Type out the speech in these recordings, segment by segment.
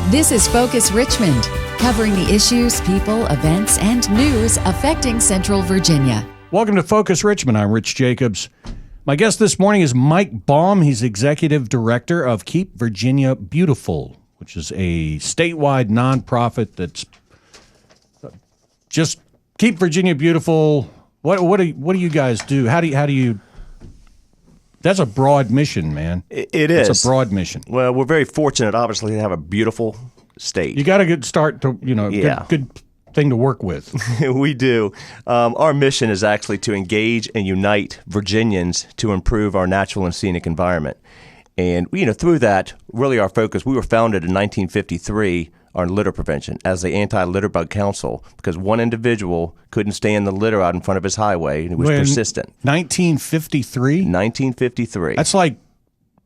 This is Focus Richmond, covering the issues, people, events, and news affecting Central Virginia. Welcome to Focus Richmond. I'm Rich Jacobs. My guest this morning is Mike Baum. He's Executive Director of Keep Virginia Beautiful, which is a statewide nonprofit that's just Keep Virginia Beautiful. What do you guys do? How do you? That's a broad mission, man. It is. It's a broad mission. Well, we're very fortunate, obviously, to have a beautiful state. You got a good start to, good thing to work with. We do. Our mission is actually to engage and unite Virginians to improve our natural and scenic environment. And, through that, really our focus, we were founded in 1953 on litter prevention as the Anti-Litter Bug Council because one individual couldn't stand the litter out in front of his highway, and it was persistent. 1953? 1953. That's like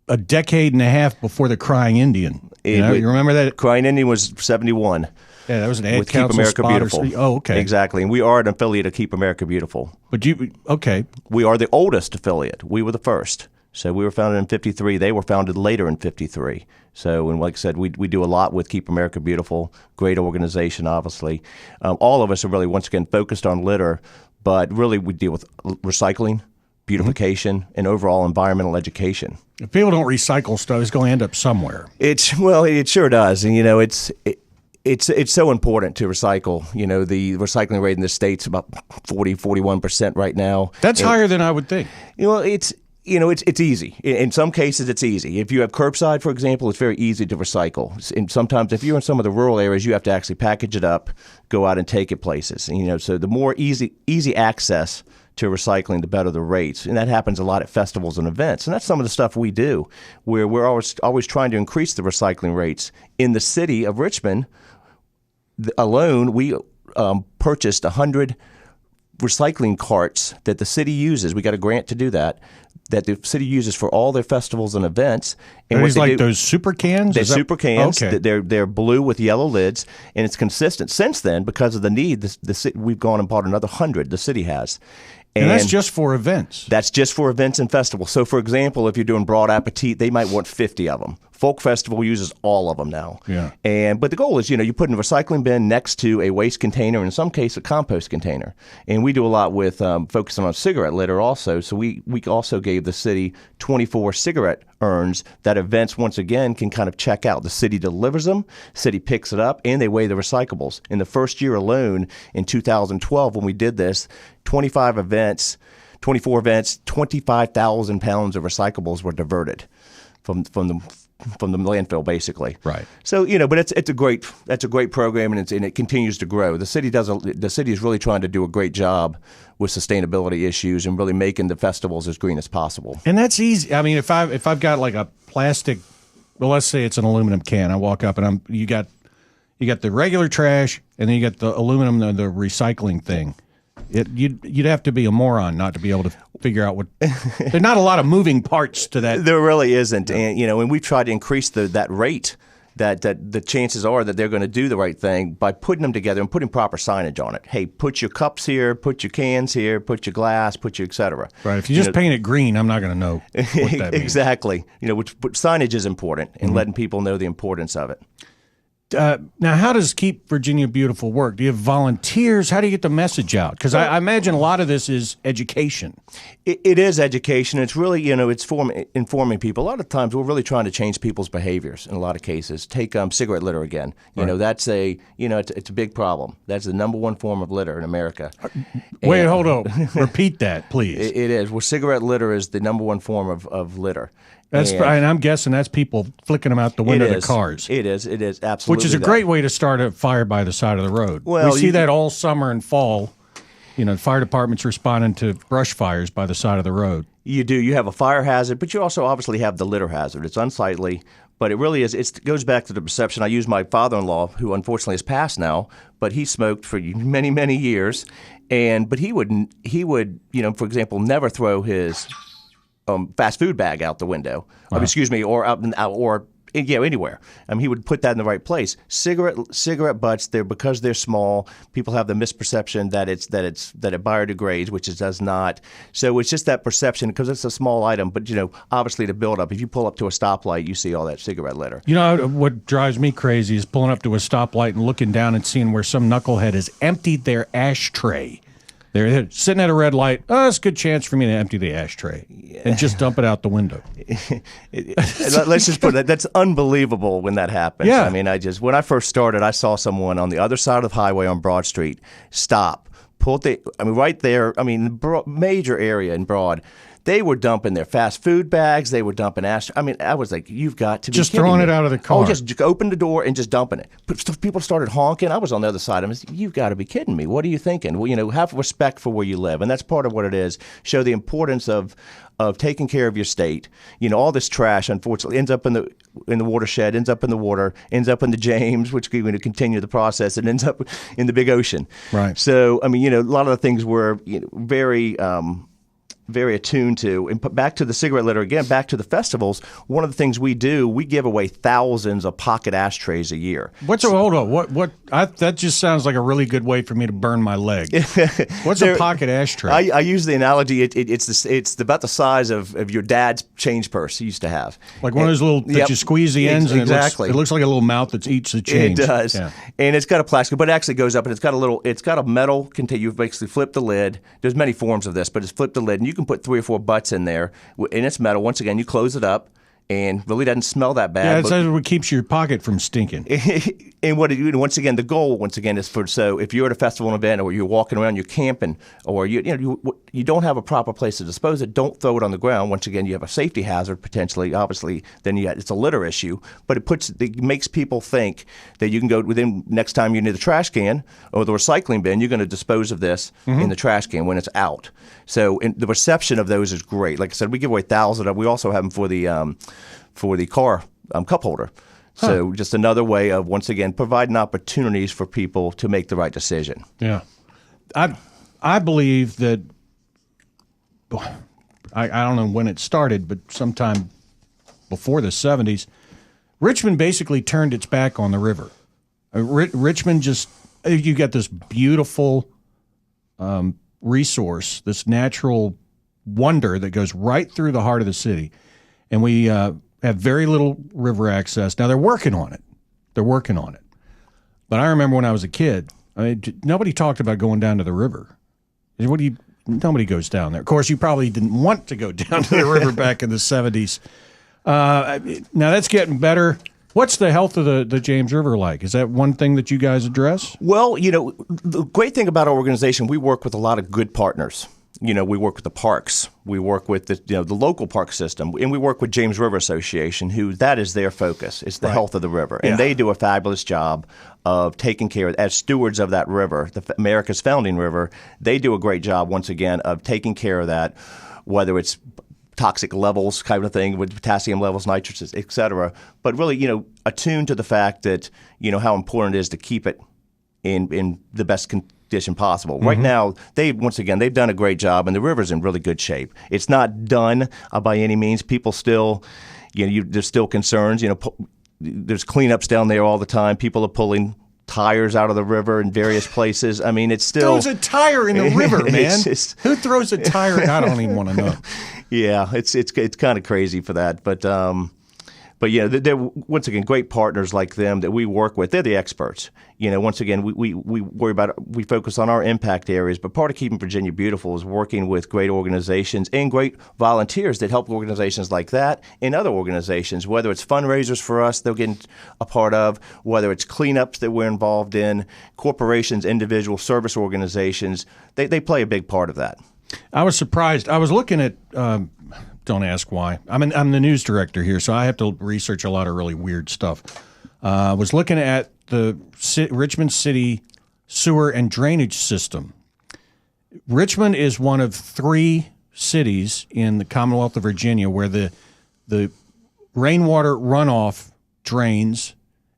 a decade and a half before the Crying Indian. You remember that? Crying Indian was 71. Yeah, that was an ad with council Keep America spot. Beautiful. Oh, okay. Exactly. And we are an affiliate of Keep America Beautiful. But okay. We are the oldest affiliate. We were the first. So we were founded in 53. They were founded later in 53. So, and like I said, we do a lot with Keep America Beautiful, great organization, obviously. All of us are really, once again, focused on litter, but really we deal with recycling, beautification, and overall environmental education. If people don't recycle stuff, it's going to end up somewhere. It sure does. And, it's so important to recycle. The recycling rate in the state's about 41% right now. That's higher than I would think. It's easy. In some cases, it's easy. If you have curbside, for example, it's very easy to recycle. And sometimes, if you're in some of the rural areas, you have to actually package it up, go out and take it places. And, so the more easy access to recycling, the better the rates. And that happens a lot at festivals and events. And that's some of the stuff we do, where we're always trying to increase the recycling rates. In the city of Richmond alone, we purchased 100 recycling carts that the city uses. We got a grant to do that the city uses for all their festivals and events. And these like those super cans? They're super cans. Okay. They're blue with yellow lids, and it's consistent. Since then, because of the need, we've gone and bought another 100. The city has. And that's just for events? That's just for events and festivals. So, for example, if you're doing Broad Appetit, they might want 50 of them. Folk Festival uses all of them now. Yeah. But the goal is, you put in a recycling bin next to a waste container, and in some case, a compost container. And we do a lot with focusing on cigarette litter also. So we also gave the city 24 cigarette urns that events, once again, can kind of check out. The city delivers them, city picks it up, and they weigh the recyclables. In the first year alone, in 2012, when we did this, 24 events, 25,000 pounds of recyclables were diverted from the landfill, basically. Right. So but it's a great program, and it continues to grow. The city is really trying to do a great job with sustainability issues and really making the festivals as green as possible. And that's easy. I mean, if I've got like a plastic, well, let's say it's an aluminum can, I walk up and you got the regular trash, and then you got the aluminum, the recycling thing. You'd have to be a moron not to be able to figure out what. There's not a lot of moving parts to that. There really isn't, and and we've tried to increase that rate. That the chances are that they're going to do the right thing by putting them together and putting proper signage on it. Hey, put your cups here, put your cans here, put your glass, put your et cetera. Right. If you just paint it green, I'm not going to know what that means. Exactly. But signage is important, and letting people know the importance of it. Now, how does Keep Virginia Beautiful work? Do you have volunteers? How do you get the message out? Because I imagine a lot of this is education. It is education. It's really, it's informing people. A lot of times we're really trying to change people's behaviors in a lot of cases. Take cigarette litter again. That's it's a big problem. That's the number one form of litter in America. Wait, hold on. Repeat that, please. It is. Well, cigarette litter is the number one form of litter. And I'm guessing that's people flicking them out the window of their cars. It is absolutely. Which is a great way to start a fire by the side of the road. Well, we see that all summer and fall. Fire departments responding to brush fires by the side of the road. You do. You have a fire hazard, but you also obviously have the litter hazard. It's unsightly, but it really is. It goes back to the perception. I use my father-in-law, who unfortunately has passed now, but he smoked for many, many years, but he would for example, never throw his fast food bag out the window. Or out anywhere. I mean, he would put that in the right place. Cigarette butts, because they're small. People have the misperception that it biodegrades, which it does not. So it's just that perception because it's a small item. But obviously the buildup. If you pull up to a stoplight, you see all that cigarette litter. What drives me crazy is pulling up to a stoplight and looking down and seeing where some knucklehead has emptied their ashtray. They're sitting at a red light. Oh, it's a good chance for me to empty the ashtray and just dump it out the window. Let's just put it, that's unbelievable when that happens. Yeah. I mean, when I first started, I saw someone on the other side of the highway on Broad Street stop, right there, major area in Broad. They were dumping their fast food bags. They were dumping ash. I mean, I was like, you've got to be just kidding throwing me. it out of the car. Oh, just open the door and just dumping it. People started honking. I was on the other side. I was, you've got to be kidding me. What are you thinking? Well, have respect for where you live, and that's part of what it is. Show the importance of taking care of your state. All this trash, unfortunately, ends up in the watershed, ends up in the water, ends up in the James, which we're going to continue the process, and ends up in the big ocean. Right. So, a lot of the things were very attuned to. And back to the cigarette litter again, back to the festivals, one of the things we do, we give away thousands of pocket ashtrays a year. Hold on. That just sounds like a really good way for me to burn my leg. What's a pocket ashtray? I use the analogy, it's about the size of your dad's change purse he used to have. Like one of those little, that you squeeze the ends and exactly. it looks like a little mouth that eats the change. It does. Yeah. And it's got a plastic, but it actually goes up and it's got a metal container. You basically flip the lid. There's many forms of this, but it's flip the lid and you can put 3 or 4 butts in there, and it's metal. Once again, you close it up, and really doesn't smell that bad. Yeah, it's what keeps your pocket from stinking. And once again, the goal is so if you're at a festival event or you're walking around, you're camping, or you don't have a proper place to dispose it, don't throw it on the ground. Once again, you have a safety hazard potentially. Obviously, then it's a litter issue. But it makes people think that you can go within next time you're near the trash can or the recycling bin, you're going to dispose of this in the trash can when it's out. So the reception of those is great. Like I said, we give away thousands of them. We also have them for the car cup holder. So just another way of, once again, providing opportunities for people to make the right decision. Yeah. I believe that, I don't know when it started, but sometime before the 70s, Richmond basically turned its back on the river. Richmond you got this beautiful resource, this natural wonder that goes right through the heart of the city. And we have very little river access. Now, they're working on it. But I remember when I was a kid, nobody talked about going down to the river. Nobody goes down there. Of course, you probably didn't want to go down to the river back in the 70s. Now, that's getting better. What's the health of the James River like? Is that one thing that you guys address? Well, the great thing about our organization, we work with a lot of good partners. We work with the parks, we work with the local park system, and we work with James River Association, that is their focus. It's the health of the river. And they do a fabulous job of taking care, as stewards of that river, America's founding river. They do a great job, once again, of taking care of that, whether it's toxic levels kind of thing with potassium levels, nitrates, et cetera. But really, attuned to the fact that, how important it is to keep it in the best condition possible. Right now, they've done a great job, and the river's in really good shape. It's not done by any means. People still, there's still concerns. There's cleanups down there all the time. People are pulling tires out of the river in various places. I mean, it's still... Throws a tire in the river, man. Who throws a tire? I don't even want to know. Yeah, it's kind of crazy for that, but they're once again great partners like them that we work with. They're the experts. Once again, we we focus on our impact areas, but part of keeping Virginia beautiful is working with great organizations and great volunteers that help organizations like that and other organizations, whether it's fundraisers for us they'll get a part of, whether it's cleanups that we're involved in, corporations, individual service organizations, they play a big part of that. I was surprised. I was looking at, don't ask why. I'm the news director here, so I have to research a lot of really weird stuff. I was looking at the Richmond City sewer and drainage system. Richmond is one of 3 cities in the Commonwealth of Virginia where the rainwater runoff drains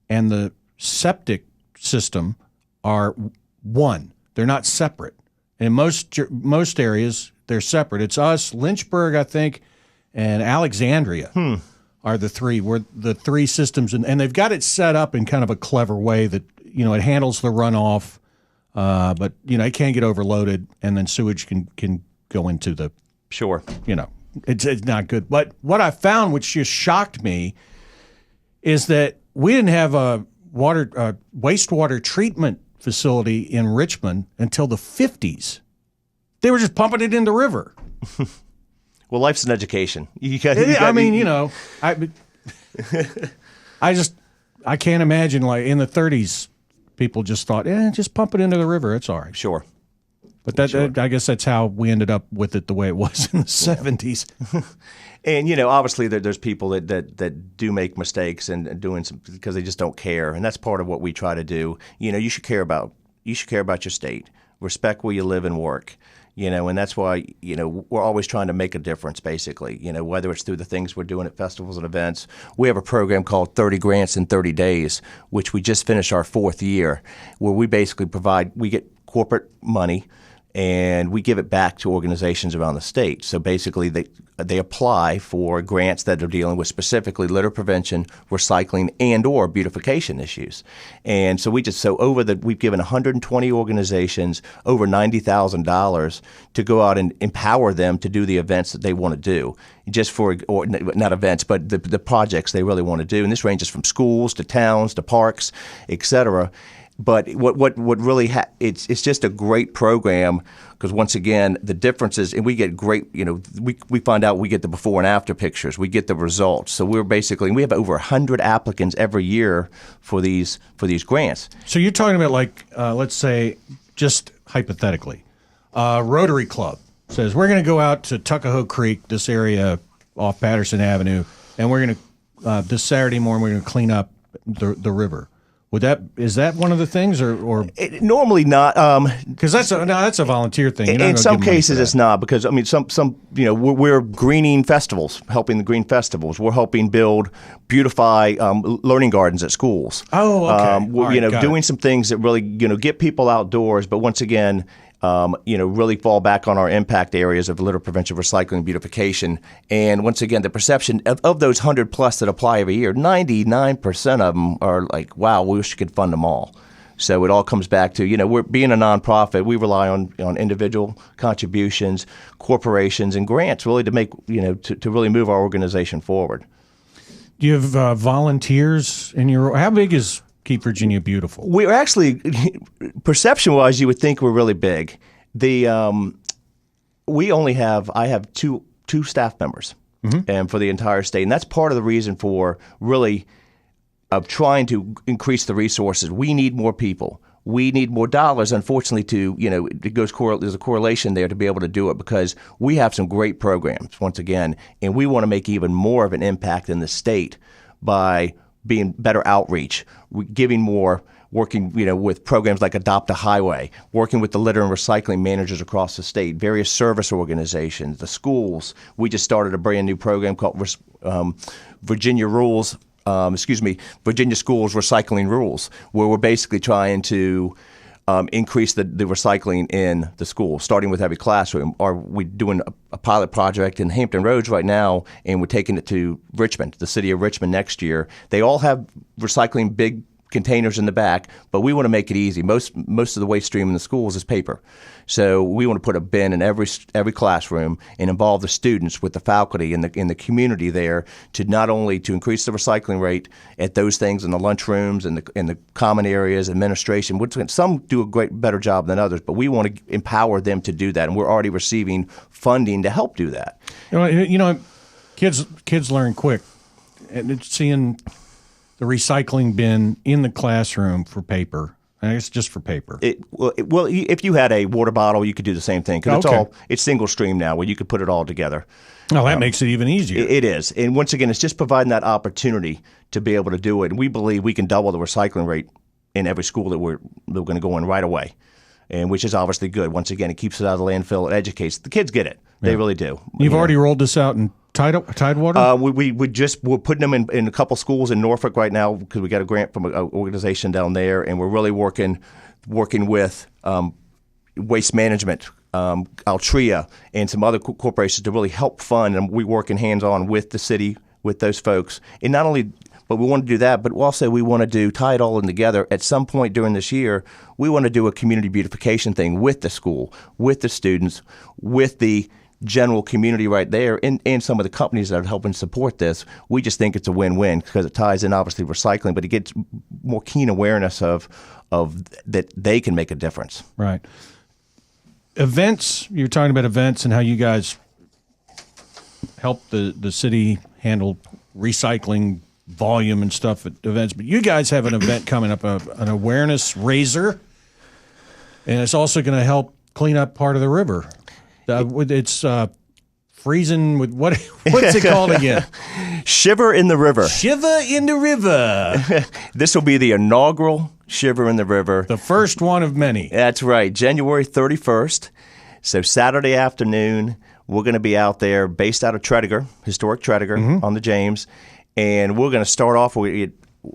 and the septic system are one. They're not separate. In most areas, they're separate. It's us, Lynchburg, I think, and Alexandria are the three systems, and they've got it set up in kind of a clever way that it handles the runoff, but it can't get overloaded, and then sewage can go into the Sure. It's not good. But what I found, which just shocked me, is that we didn't have a wastewater treatment facility in Richmond until the 50s. They were just pumping it in the river. Well, life's an education. I can't imagine, like, in the 30s, people just thought, just pump it into the river. It's all right. Sure. But I guess that's how we ended up with it the way it was in the 70s. And, obviously there's people that do make mistakes and doing some because they just don't care. And that's part of what we try to do. You should care about your state, respect where you live and work. And that's why, we're always trying to make a difference, basically, whether it's through the things we're doing at festivals and events. We have a program called 30 Grants in 30 Days, which we just finished our 4th year, where we basically we get corporate money and we give it back to organizations around the state. So basically they apply for grants that are dealing with specifically litter prevention, recycling, and or beautification issues. And so we've given 120 organizations over $90,000 to go out and empower them to do the events that they want to do, or not events, but the projects they really want to do. And this ranges from schools to towns to parks, et cetera. But what really it's just a great program because once again the differences, and we get great, we find out, we get the before and after pictures, we get the results. So we have over 100 applicants every year for these grants. So you're talking about, like, let's say, just hypothetically, Rotary Club says we're going to go out to Tuckahoe Creek, this area off Patterson Avenue, and we're going to this Saturday morning we're going to clean up the river. Is that one of the things, or normally not? Because that's a volunteer thing. In some cases, it's not, because we're greening festivals, helping the green festivals. We're helping beautify learning gardens at schools. Oh, okay. Doing some things that really get people outdoors. But once again, really fall back on our impact areas of litter prevention, recycling, beautification. And once again, the perception of those 100 plus that apply every year, 99% of them are like, wow, we wish we could fund them all. So it all comes back to, we're being a nonprofit. We rely on individual contributions, corporations, and grants really to make, to really move our organization forward. Do you have volunteers in how big is Keep Virginia Beautiful? We're actually, perception-wise, you would think we're really big. I have two staff members, and for the entire state, and that's part of the reason for really of trying to increase the resources. We need more people. We need more dollars. Unfortunately, there's a correlation there to be able to do it, because we have some great programs once again, and we want to make even more of an impact in the state by being better outreach, giving more, working with programs like Adopt a Highway, working with the litter and recycling managers across the state, various service organizations, the schools. We just started a brand new program called Virginia Schools Recycling Rules, where we're basically trying to increase the recycling in the school, starting with every classroom. We're doing a pilot project in Hampton Roads right now, and we're taking it to Richmond, the city of Richmond, next year. They all have recycling big containers in the back, but we want to make it easy. Most of the waste stream in the schools is paper. So we want to put a bin in every classroom and involve the students with the faculty and in the community there to not only to increase the recycling rate at those things in the lunchrooms and in the common areas, administration. Some do a better job than others, but we want to empower them to do that, and we're already receiving funding to help do that. Kids learn quick, and it's seeing the recycling bin in the classroom for paper. I guess just for paper. Well, if you had a water bottle, you could do the same thing, because it's single stream now, where you could put it all together. Oh, that makes it even easier. It is. And once again, it's just providing that opportunity to be able to do it. And we believe we can double the recycling rate in every school that we're going to go in right away, and which is obviously good. Once again, it keeps it out of the landfill. It educates. The kids get it. They really do. You've already rolled this out in Tidewater? We're putting them in a couple schools in Norfolk right now, because we got a grant from an organization down there, and we're really working with Waste Management, Altria, and some other corporations to really help fund. And we're working hands-on with the city, with those folks. And not only, but we want to do that, but also we want to tie it all in together. At some point during this year, we want to do a community beautification thing with the school, with the students, with the general community right there, and some of the companies that are helping support this. We just think it's a win-win because it ties in obviously recycling, but it gets more keen awareness of that they can make a difference. Right. Events, you're talking about events and how you guys help the city handle recycling volume and stuff at events, but you guys have an event coming up, an awareness raiser, and it's also going to help clean up part of the river. It's freezing with what's it called again? Shiver in the River. Shiver in the River. This will be the inaugural Shiver in the River. The first one of many. That's right, January 31st. So Saturday afternoon, we're going to be out there based out of Tredegar, historic Tredegar on the James, and we're going to start off with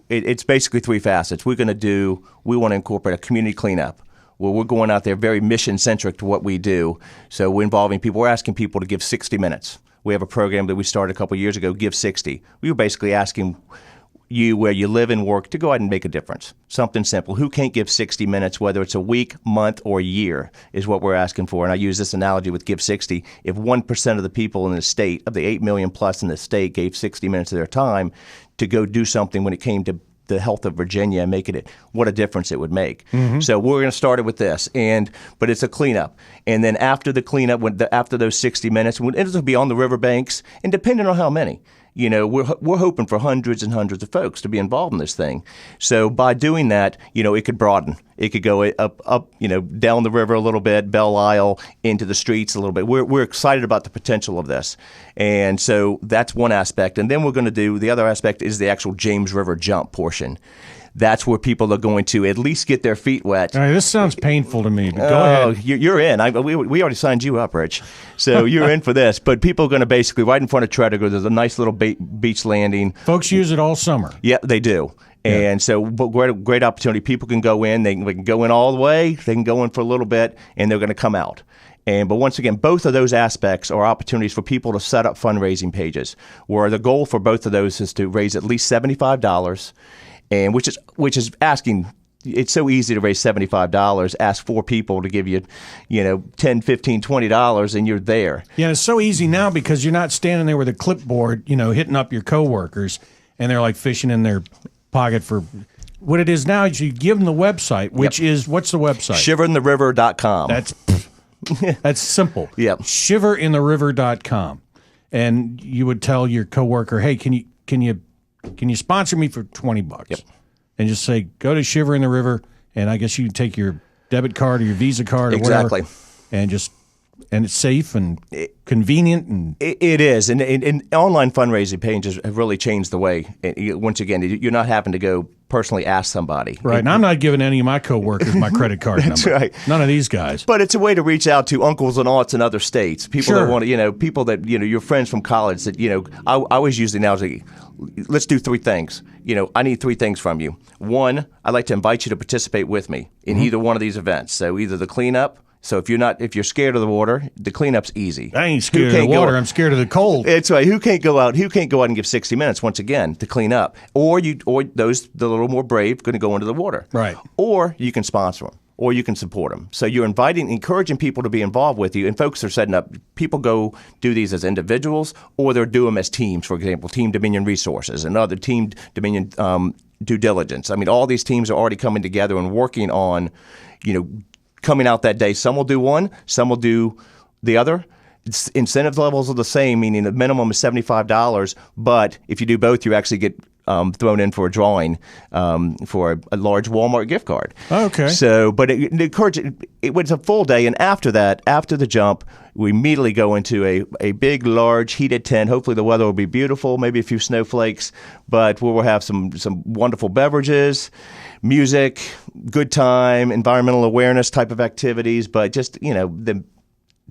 it's basically three facets. We want to incorporate a community cleanup. Well, we're going out there very mission-centric to what we do. So we're involving people. We're asking people to give 60 minutes. We have a program that we started a couple of years ago, Give 60. We were basically asking you, where you live and work, to go out and make a difference. Something simple. Who can't give 60 minutes, whether it's a week, month, or year, is what we're asking for. And I use this analogy with Give 60. If 1% of the people in the state, of the 8 million plus in the state, gave 60 minutes of their time to go do something when it came to the health of Virginia and making it, what a difference it would make. So we're going to start it with this, but it's a cleanup. And then after the cleanup, after those 60 minutes, it'll be on the riverbanks, and depending on how many. We're hoping for hundreds and hundreds of folks to be involved in this thing. So by doing that, it could broaden. It could go up, down the river a little bit, Belle Isle, into the streets a little bit. We're excited about the potential of this. And so that's one aspect. And then we're going to do, the other aspect is the actual James River jump portion. That's where people are going to at least get their feet wet. All right, this sounds painful to me. But go ahead. You're in. We already signed you up, Rich. So you're in for this. But people are going to basically, right in front of Tredegar, there's a nice little beach landing. Folks use it all summer. Yeah, they do. And so great opportunity. People can go in. They can go in all the way. They can go in for a little bit, and they're going to come out. But once again, both of those aspects are opportunities for people to set up fundraising pages, where the goal for both of those is to raise at least $75, and which is asking. It's so easy to raise $75. Ask 4 people to give you, $10, $15, $20, and you're there. Yeah, it's so easy now because you're not standing there with a clipboard, hitting up your coworkers, and they're like fishing in their pocket for. What it is now is you give them the website, which is, what's the website? Shiverintheriver.com. That's simple. Yep. Shiverintheriver.com, and you would tell your coworker, hey, can you sponsor me for $20? Yep. And just say, go to Shiver in the River, and I guess you take your debit card or your Visa card or exactly. whatever, and it's safe and convenient. And it is, and online fundraising pages have really changed the way. Once again, you're not having to go personally ask somebody. Right, and I'm not giving any of my coworkers my credit card That's number. Right. None of these guys. But it's a way to reach out to uncles and aunts in other states. People Sure. that want to, people that, your friends from college that, I always use the analogy, let's do 3 things. I need 3 things from you. 1, I'd like to invite you to participate with me in either one of these events. So either the cleanup. So if you're scared of the water, the cleanup's easy. I ain't scared of the water. I'm scared of the cold. It's right. Who can't go out and give 60 minutes once again to clean up? Or those the little more brave going to go into the water. Right. Or you can sponsor them. Or you can support them. So you're encouraging people to be involved with you. And folks are setting up, people go do these as individuals, or they'll do them as teams. For example, Team Dominion Resources, another Team Dominion Due Diligence. I mean, all these teams are already coming together and working on, coming out that day. Some will do one, some will do the other. Incentive levels are the same, meaning the minimum is $75, but if you do both, you actually get thrown in for a drawing for a large Walmart gift card. Okay. So, but it was a full day, and after that, after the jump, we immediately go into a big, large, heated tent. Hopefully the weather will be beautiful, maybe a few snowflakes, but we'll have some wonderful beverages, music, good time, environmental awareness type of activities, but just,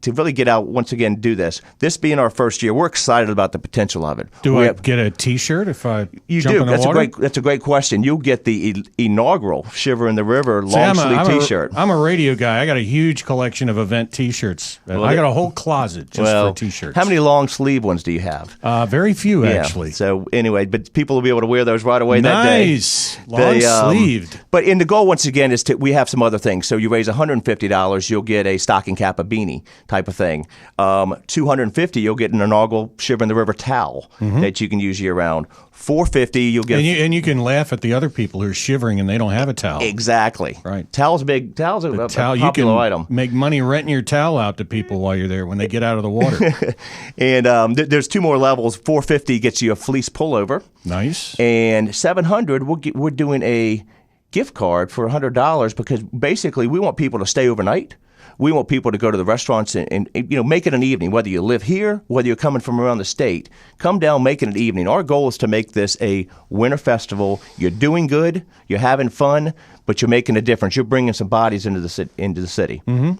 to really get out once again, do this. This being our first year, we're excited about the potential of it. Do I get a T-shirt if I you jump do? in the water? That's a great question. You'll get the inaugural Shiver in the River long sleeve T-shirt. I'm a radio guy. I got a huge collection of event T-shirts. I got a whole closet just for T-shirts. How many long sleeve ones do you have? Very few, actually. So anyway, but people will be able to wear those right away that day. Nice, long sleeved. But the goal once again is we have some other things. So you raise $150, you'll get a stocking cap, a beanie type of thing. $250, you'll get an inaugural Shiver in the River towel that you can use year round. $450, you'll get and you can laugh at the other people who are shivering and they don't have a towel. Exactly. Right. Towel's big. Towel's a popular item. Make money renting your towel out to people while you're there when they get out of the water. And there's two more levels. $450 gets you a fleece pullover. Nice. And $700, we're doing a gift card for $100 because basically we want people to stay overnight. We want people to go to the restaurants and make it an evening. Whether you live here, whether you're coming from around the state, come down, make it an evening. Our goal is to make this a winter festival. You're doing good, you're having fun, but you're making a difference. You're bringing some bodies into the city. Mm-hmm.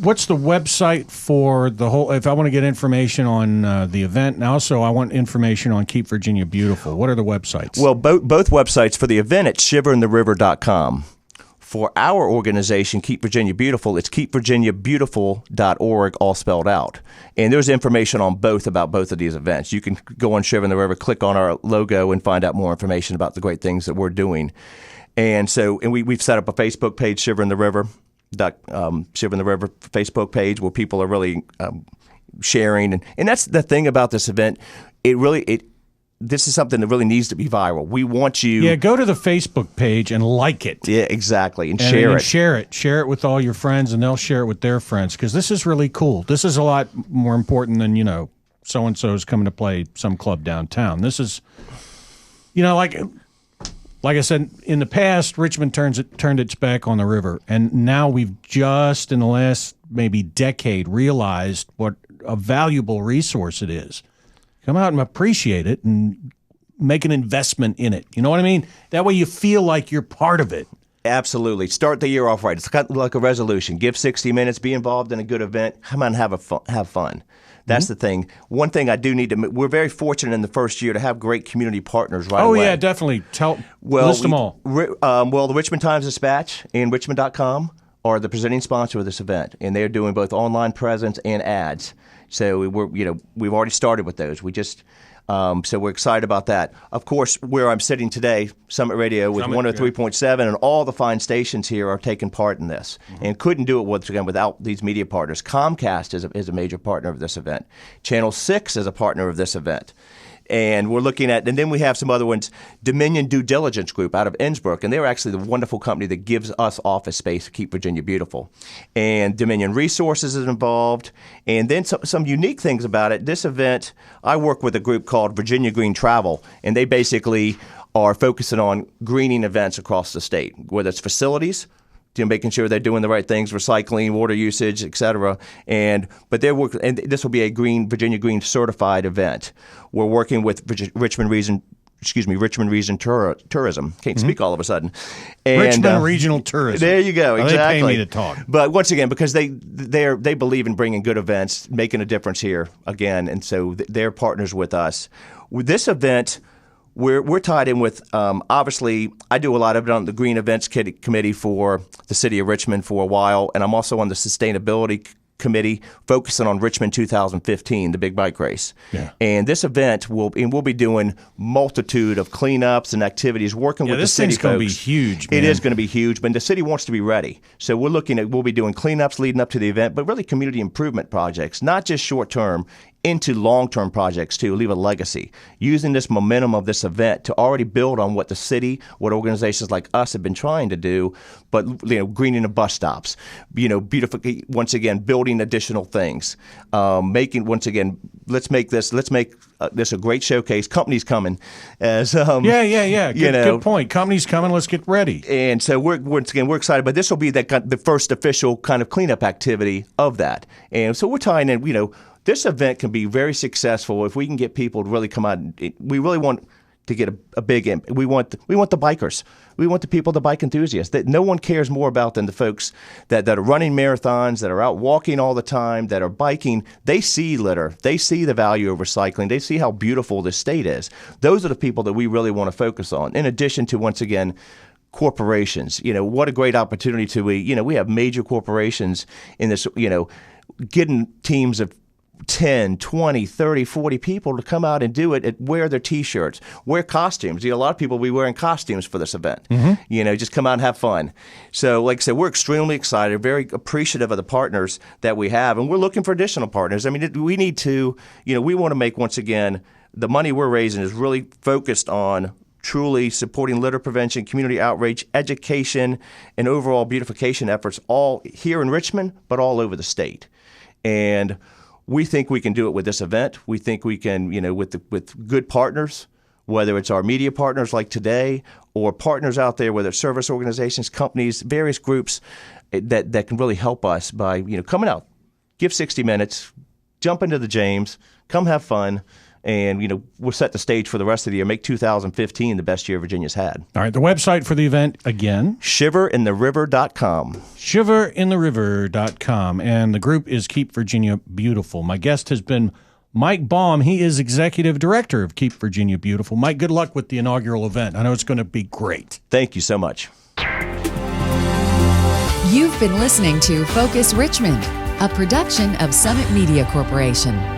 What's the website for the whole? If I want to get information on the event, and also I want information on Keep Virginia Beautiful. What are the websites? Well, both websites for the event, it's shiverintheriver.com. For our organization, Keep Virginia Beautiful, it's keepvirginiabeautiful.org, all spelled out. And there's information on about both of these events. You can go on Shiver in the River, click on our logo, and find out more information about the great things that we're doing. And we've set up a Facebook page, Shiver in the River, Shiver in the River Facebook page, where people are really sharing. And that's the thing about this event. This is something that really needs to be viral. We want you... Yeah, go to the Facebook page and like it. Yeah, exactly, and share it. Share it. Share it with all your friends, and they'll share it with their friends, because this is really cool. This is a lot more important than, so-and-so's coming to play some club downtown. This is, like I said, in the past, Richmond turned its back on the river, and now we've just, in the last maybe decade, realized what a valuable resource it is. Come out and appreciate it and make an investment in it. You know what I mean? That way you feel like you're part of it. Absolutely. Start the year off right. It's kind of like a resolution. Give 60 minutes, be involved in a good event. Come on, have fun. That's the thing. One thing I do need to – we're very fortunate in the first year to have great community partners right away. Oh, yeah, definitely. List them all. The Richmond Times-Dispatch and Richmond.com are the presenting sponsor of this event, and they're doing both online presence and ads. So we've already started with those. So we're excited about that. Of course, where I'm sitting today, Summit Radio with 103.7, and all the fine stations here are taking part in this, and couldn't do it without these media partners. Comcast is a major partner of this event. Channel 6 is a partner of this event. And we're looking at, and then we have some other ones, Dominion Due Diligence Group out of Innsbruck, and they're actually the wonderful company that gives us office space to Keep Virginia Beautiful. And Dominion Resources is involved, and then some unique things about it. This event, I work with a group called Virginia Green Travel, and they basically are focusing on greening events across the state, whether it's facilities, making sure they're doing the right things, recycling, water usage, et cetera. But this will be a Virginia Green certified event. We're working with Richmond Region Tourism. Can't speak all of a sudden. And, Richmond Regional Tourism. There you go. Exactly. They pay me to talk. But once again, because they believe in bringing good events, making a difference here again, and so they're partners with us. With this event, we're tied in with, obviously, I do a lot of it on the Green Events Committee for the city of Richmond for a while, and I'm also on the Sustainability Committee focusing on Richmond 2015, the big bike race. Yeah. And this event, we'll be doing multitude of cleanups and activities, working with the city folks. This thing's going to be huge, man. It is going to be huge, but the city wants to be ready. So we'll be doing cleanups leading up to the event, but really community improvement projects, not just short-term, into long-term projects too, leave a legacy, using this momentum of this event to already build on what the city, what organizations like us have been trying to do, but greening the bus stops, beautifully, once again, building additional things, let's make this a great showcase. Companies coming as good point. Companies coming. Let's get ready. And so we're excited, but this will be the first official kind of cleanup activity of that, and so we're tying in. This event can be very successful if we can get people to really come out. We really want to get a big impact. We want the bikers. We want the people, the bike enthusiasts, that no one cares more about than the folks that are running marathons, that are out walking all the time, that are biking. They see litter. They see the value of recycling. They see how beautiful this state is. Those are the people that we really want to focus on, in addition to, once again, corporations. What a great opportunity we have major corporations in this, getting teams of 10, 20, 30, 40 people to come out and do it, and wear their T-shirts, wear costumes. A lot of people will be wearing costumes for this event. Just come out and have fun. So, like I said, we're extremely excited, very appreciative of the partners that we have, and we're looking for additional partners. I mean, we need to, we want to make, once again, the money we're raising is really focused on truly supporting litter prevention, community outreach, education, and overall beautification efforts, all here in Richmond, but all over the state. And we think we can do it with this event. We think we can, with good partners, whether it's our media partners like today or partners out there, whether it's service organizations, companies, various groups that can really help us by, coming out, give 60 minutes, jump into the James, come have fun. And, we'll set the stage for the rest of the year, make 2015 the best year Virginia's had. All right, the website for the event, again? Shiverintheriver.com. Shiverintheriver.com. And the group is Keep Virginia Beautiful. My guest has been Mike Baum. He is Executive Director of Keep Virginia Beautiful. Mike, good luck with the inaugural event. I know it's going to be great. Thank you so much. You've been listening to Focus Richmond, a production of Summit Media Corporation.